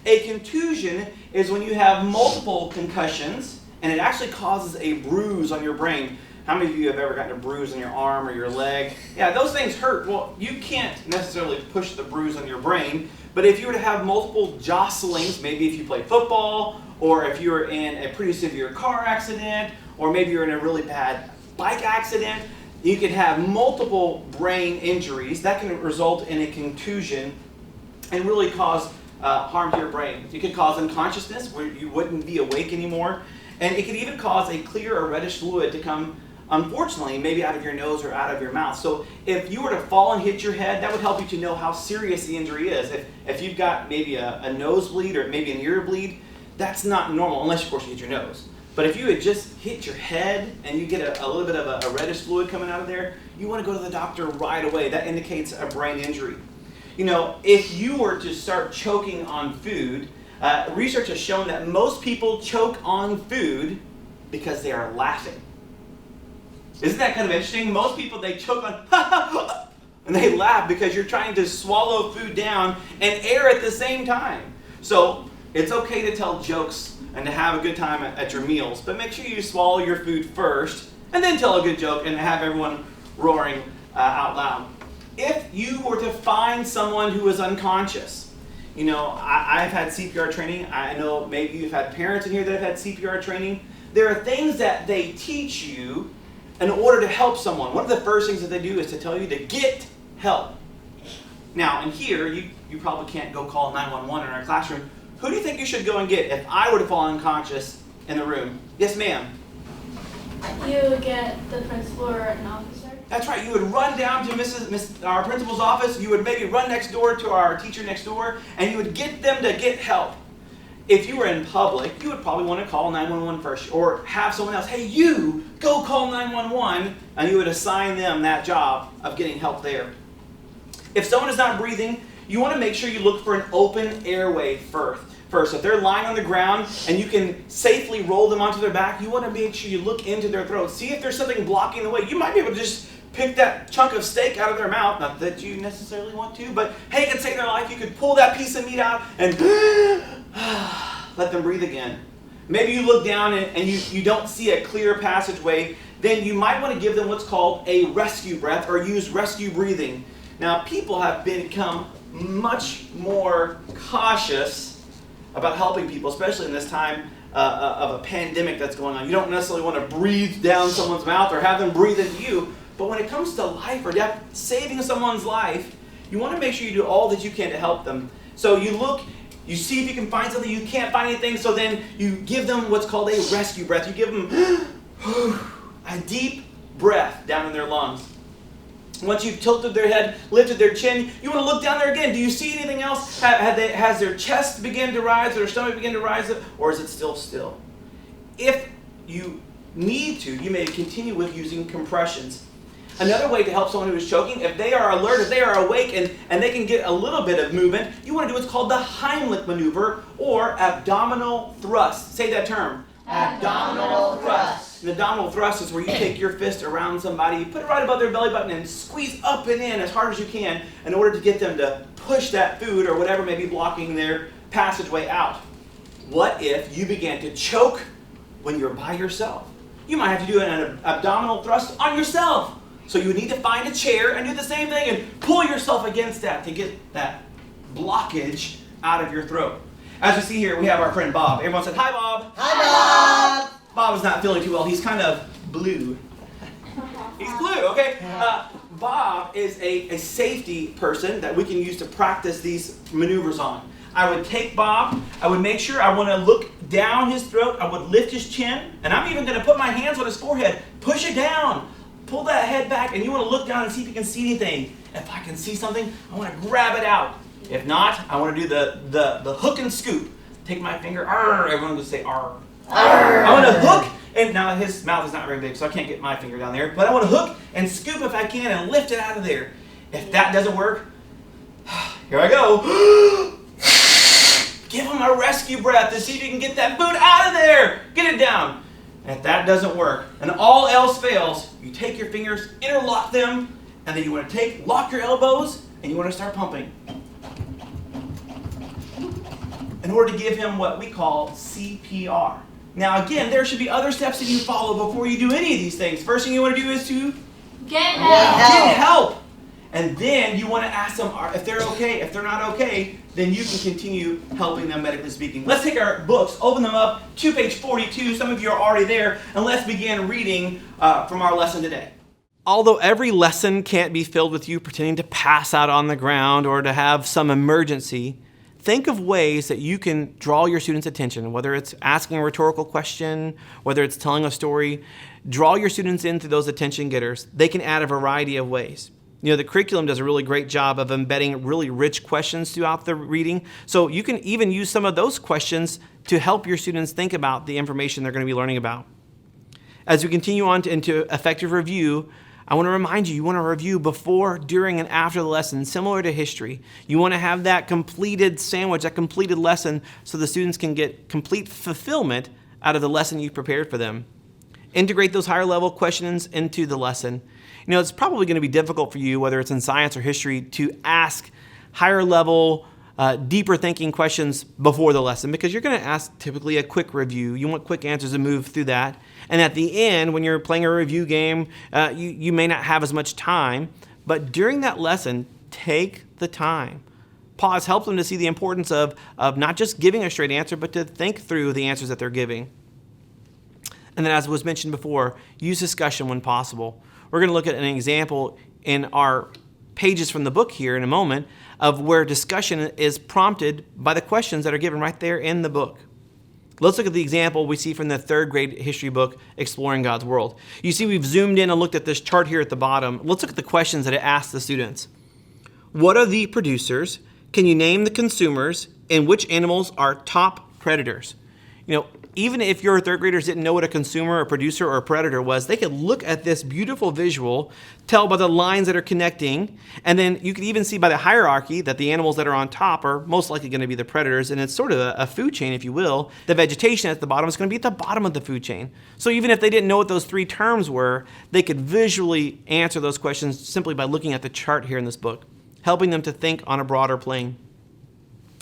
A contusion is when you have multiple concussions and it actually causes a bruise on your brain. How many of you have ever gotten a bruise on your arm or your leg? Yeah, those things hurt. Well, you can't necessarily push the bruise on your brain, but if you were to have multiple jostlings, maybe if you play football, or if you were in a pretty severe car accident, or maybe you're in a really bad bike accident, you could have multiple brain injuries. That can result in a contusion and really cause harm to your brain. It could cause unconsciousness where you wouldn't be awake anymore, and it could even cause a clear or reddish fluid to come, unfortunately, maybe out of your nose or out of your mouth. So if you were to fall and hit your head, that would help you to know how serious the injury is. If you've got maybe a nosebleed or maybe an ear bleed, that's not normal, unless of course you hit your nose. But if you had just hit your head and you get a little bit of a reddish fluid coming out of there, you want to go to the doctor right away. That indicates a brain injury. You know, if you were to start choking on food, research has shown that most people choke on food because they are laughing. Isn't that kind of interesting? Most people, they choke on and they laugh because you're trying to swallow food down and air at the same time. So it's okay to tell jokes and to have a good time at your meals, but make sure you swallow your food first and then tell a good joke and have everyone roaring out loud. If you were to find someone who is unconscious, you know, I've had CPR training. I know maybe you've had parents in here that have had CPR training. There are things that they teach you in order to help someone. One of the first things that they do is to tell you to get help. Now, in here, you probably can't go call 911 in our classroom. Who do you think you should go and get if I were to fall unconscious in the room? Yes, ma'am. You would get the principal or an officer? That's right. You would run down to our principal's office. You would maybe run next door to our teacher next door, and you would get them to get help. if you were in public, you would probably want to call 911 first, or have someone else, hey, you, go call 911, and you would assign them that job of getting help there. If someone is not breathing, you want to make sure you look for an open airway first. If they're lying on the ground and you can safely roll them onto their back, you want to make sure you look into their throat. See if there's something blocking the way. You might be able to just pick that chunk of steak out of their mouth. Not that you necessarily want to, but hey, it could save their life. You could pull that piece of meat out and let them breathe again. Maybe you look down and you don't see a clear passageway. Then you might want to give them what's called a rescue breath or use rescue breathing. Now, people have become much more cautious about helping people, especially in this time of a pandemic that's going on. You don't necessarily want to breathe down someone's mouth or have them breathe into you, but when it comes to life or death, saving someone's life, you want to make sure you do all that you can to help them. So you look, you see if you can find something, you can't find anything, so then you give them what's called a rescue breath. You give them a deep breath down in their lungs. Once you've tilted their head, lifted their chin, you want to look down there again. Do you see anything else? Has their chest begun to rise, or their stomach begun to rise, or is it still? If you need to, you may continue with using compressions. Another way to help someone who is choking, if they are alert, if they are awake, and they can get a little bit of movement, you want to do what's called the Heimlich maneuver, or abdominal thrust. Say that term. Abdominal thrust. An abdominal thrust is where you take your fist around somebody, you put it right above their belly button and squeeze up and in as hard as you can in order to get them to push that food or whatever may be blocking their passageway out. What if you began to choke when you're by yourself? You might have to do an abdominal thrust on yourself. So you would need to find a chair and do the same thing and pull yourself against that to get that blockage out of your throat. As we see here, we have our friend Bob. Everyone said, hi, Bob. Hi, Bob. Bob is not feeling too well. He's kind of blue. He's blue, okay? Bob is a safety person that we can use to practice these maneuvers on. I would take Bob, I would make sure I want to look down his throat, I would lift his chin, and I'm even going to put my hands on his forehead, push it down, pull that head back, and you want to look down and see if you can see anything. If I can see something, I want to grab it out. If not, I want to do the hook and scoop. Take my finger, everyone would say arr. I want to hook, and now his mouth is not very big, so I can't get my finger down there, but I want to hook and scoop if I can and lift it out of there. If that doesn't work, here I go. Give him a rescue breath to see if you can get that food out of there. Get it down. And if that doesn't work, and all else fails, you take your fingers, interlock them, and then you want to lock your elbows, and you want to start pumping. In order to give him what we call CPR. Now again, there should be other steps that you follow before you do any of these things. First thing you want to do is to Get help. get help. And then you want to ask them if they're okay. If they're not okay, then you can continue helping them medically speaking. Let's take our books, open them up to page 42. Some of you are already there. And let's begin reading from our lesson today. Although every lesson can't be filled with you pretending to pass out on the ground or to have some emergency, think of ways that you can draw your students' attention, whether it's asking a rhetorical question, whether it's telling a story. Draw your students in through those attention getters. They can add a variety of ways. You know, the curriculum does a really great job of embedding really rich questions throughout the reading. So you can even use some of those questions to help your students think about the information they're going to be learning about. As we continue on into effective review, I want to remind you, you want to review before, during, and after the lesson, similar to history. You want to have that completed sandwich, that completed lesson, so the students can get complete fulfillment out of the lesson you've prepared for them. Integrate those higher level questions into the lesson. You know, it's probably going to be difficult for you, whether it's in science or history, to ask higher level, deeper thinking questions before the lesson, because you're going to ask typically a quick review. You want quick answers and move through that. And at the end, when you're playing a review game, you may not have as much time. But during that lesson, take the time. Pause, help them to see the importance of not just giving a straight answer, but to think through the answers that they're giving. And then, as was mentioned before, use discussion when possible. We're going to look at an example in our pages from the book here in a moment of where discussion is prompted by the questions that are given right there in the book. Let's look at the example we see from the third grade history book, Exploring God's World. You see we've zoomed in and looked at this chart here at the bottom. Let's look at the questions that it asks the students. What are the producers? Can you name the consumers? And which animals are top predators. Even if your third graders didn't know what a consumer, a producer, or a predator was, they could look at this beautiful visual, tell by the lines that are connecting, and then you can even see by the hierarchy that the animals that are on top are most likely going to be the predators, and it's sort of a food chain, if you will. The vegetation at the bottom is going to be at the bottom of the food chain. So even if they didn't know what those three terms were, they could visually answer those questions simply by looking at the chart here in this book, helping them to think on a broader plane.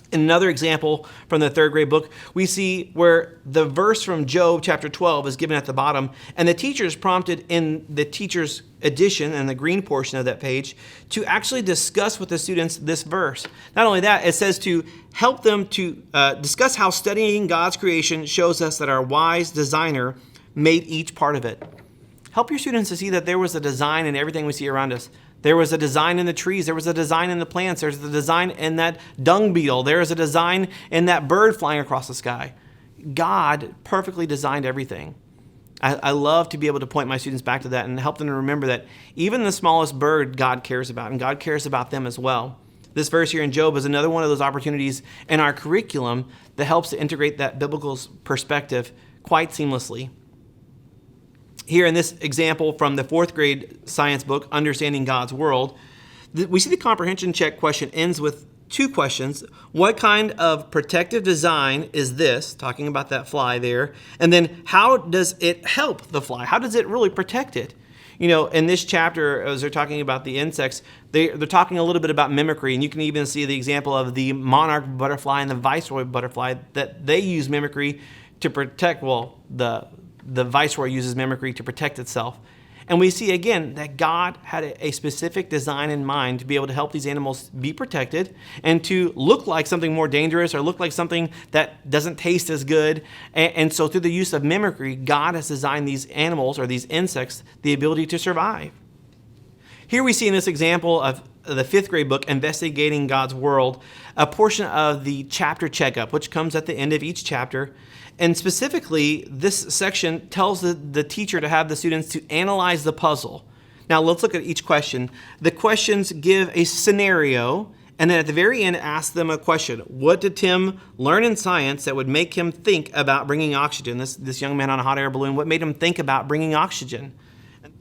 In another example from the third grade book, we see where the verse from Job chapter 12 is given at the bottom, and the teacher is prompted in the teacher's edition and the green portion of that page to actually discuss with the students this verse. Not only that, it says to help them to discuss how studying God's creation shows us that our wise designer made each part of it. Help your students to see that there was a design in everything we see around us. There was a design in the trees. There was a design in the plants. There's a design in that dung beetle. There is a design in that bird flying across the sky. God perfectly designed everything. I love to be able to point my students back to that and help them to remember that even the smallest bird God cares about, and God cares about them as well. This verse here in Job is another one of those opportunities in our curriculum that helps to integrate that biblical perspective quite seamlessly. Here in this example from the fourth grade science book, Understanding God's World, we see the comprehension check question ends with two questions. What kind of protective design is this? Talking about that fly there. And then how does it help the fly? How does it really protect it? In this chapter, as they're talking about the insects, they're talking a little bit about mimicry. And you can even see the example of the monarch butterfly and the viceroy butterfly that they use mimicry to protect, the viceroy uses mimicry to protect itself. And we see again that God had a specific design in mind to be able to help these animals be protected and to look like something more dangerous or look like something that doesn't taste as good. And so through the use of mimicry, God has designed these animals or these insects the ability to survive. Here we see in this example of the fifth grade book, Investigating God's World, a portion of the chapter checkup, which comes at the end of each chapter. And specifically, this section tells the teacher to have the students to analyze the puzzle. Now, let's look at each question. The questions give a scenario, and then at the very end, ask them a question. What did Tim learn in science that would make him think about bringing oxygen? This young man on a hot air balloon, what made him think about bringing oxygen?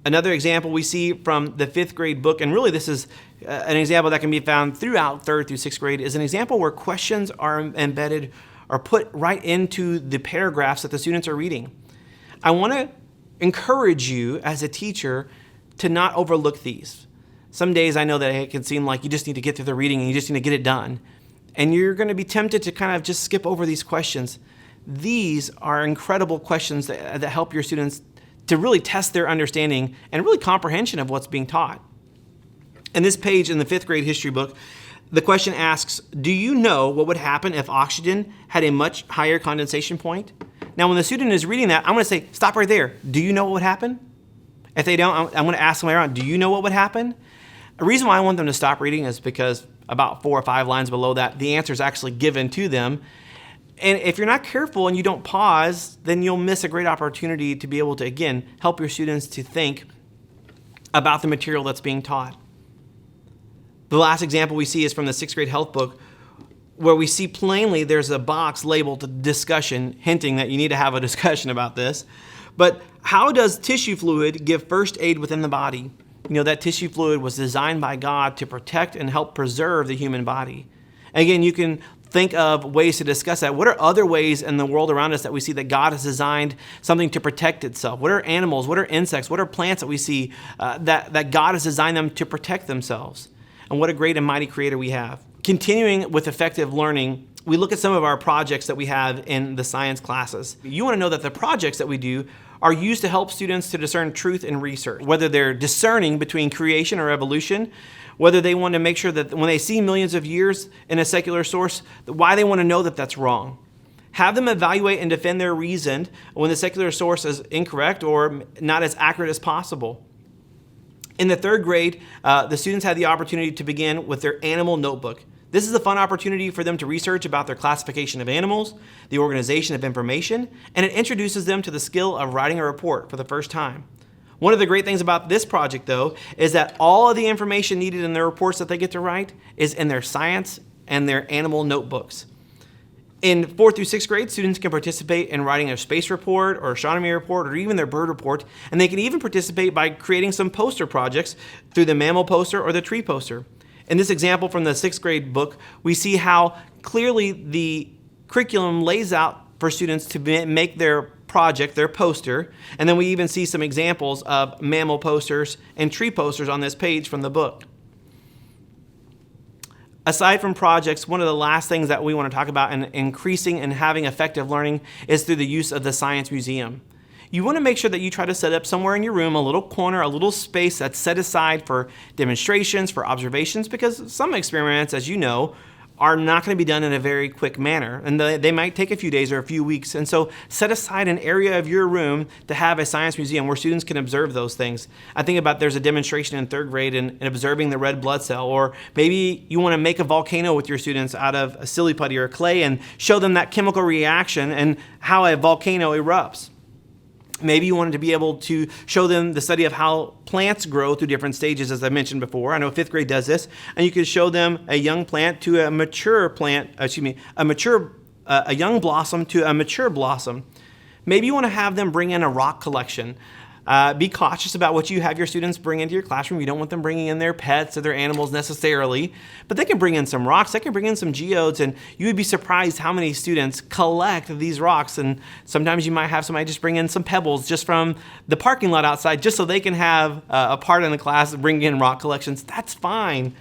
Another example we see from the fifth grade book, and really this is an example that can be found throughout third through sixth grade, is an example where questions are embedded or put right into the paragraphs that the students are reading. I want to encourage you as a teacher to not overlook these. Some days I know that it can seem like you just need to get through the reading and you just need to get it done. And you're going to be tempted to kind of just skip over these questions. These are incredible questions that help your students to really test their understanding and really comprehension of what's being taught. In this page in the fifth grade history book, the question asks, do you know what would happen if oxygen had a much higher condensation point? Now, when the student is reading that, I'm going to say, stop right there. Do you know what would happen? If they don't, I'm going to ask them later on, do you know what would happen? The reason why I want them to stop reading is because about 4 or 5 lines below that, the answer is actually given to them. And if you're not careful and you don't pause, then you'll miss a great opportunity to be able to, again, help your students to think about the material that's being taught. The last example we see is from the sixth grade health book, where we see plainly there's a box labeled discussion, hinting that you need to have a discussion about this. But how does tissue fluid give first aid within the body? That tissue fluid was designed by God to protect and help preserve the human body. Again, you can think of ways to discuss that. What are other ways in the world around us that we see that God has designed something to protect itself? What are animals? What are insects? What are plants that we see that God has designed them to protect themselves? And what a great and mighty creator we have. Continuing with effective learning, we look at some of our projects that we have in the science classes. You want to know that the projects that we do are used to help students to discern truth in research, whether they're discerning between creation or evolution, whether they want to make sure that when they see millions of years in a secular source, why they want to know that that's wrong. Have them evaluate and defend their reason when the secular source is incorrect or not as accurate as possible. In the third grade, the students had the opportunity to begin with their animal notebook. This is a fun opportunity for them to research about their classification of animals, the organization of information, and it introduces them to the skill of writing a report for the first time. One of the great things about this project, though, is that all of the information needed in their reports that they get to write is in their science and their animal notebooks. In 4th through 6th grade, students can participate in writing a space report or astronomy report or even their bird report, and they can even participate by creating some poster projects through the mammal poster or the tree poster. In this example from the 6th grade book, we see how clearly the curriculum lays out for students to make their project, their poster, and then we even see some examples of mammal posters and tree posters on this page from the book. Aside from projects, one of the last things that we want to talk about in increasing and having effective learning is through the use of the Science Museum. You want to make sure that you try to set up somewhere in your room a little corner, a little space that's set aside for demonstrations, for observations, because some experiments, as you know, are not going to be done in a very quick manner, and they might take a few days or a few weeks. And so set aside an area of your room to have a science museum where students can observe those things. I think about there's a demonstration in 3rd grade in observing the red blood cell, or maybe you want to make a volcano with your students out of a silly putty or clay and show them that chemical reaction and how a volcano erupts. Maybe you wanted to be able to show them the study of how plants grow through different stages, as I mentioned before. I know 5th grade does this, and you could show them a young plant to a mature plant, a young blossom to a mature blossom. Maybe you want to have them bring in a rock collection. Be cautious about what you have your students bring into your classroom. You don't want them bringing in their pets or their animals necessarily, but they can bring in some rocks, they can bring in some geodes, and you would be surprised how many students collect these rocks. And sometimes you might have somebody just bring in some pebbles just from the parking lot outside just so they can have a part in the class bring in rock collections. That's fine.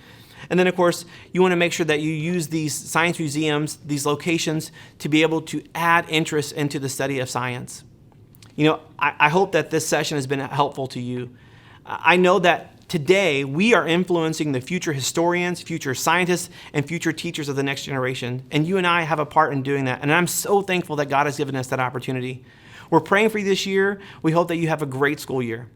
And then, of course, you want to make sure that you use these science museums, these locations, to be able to add interest into the study of science. You know, I hope that this session has been helpful to you. I know that today we are influencing the future historians, future scientists, and future teachers of the next generation. And you and I have a part in doing that. And I'm so thankful that God has given us that opportunity. We're praying for you this year. We hope that you have a great school year.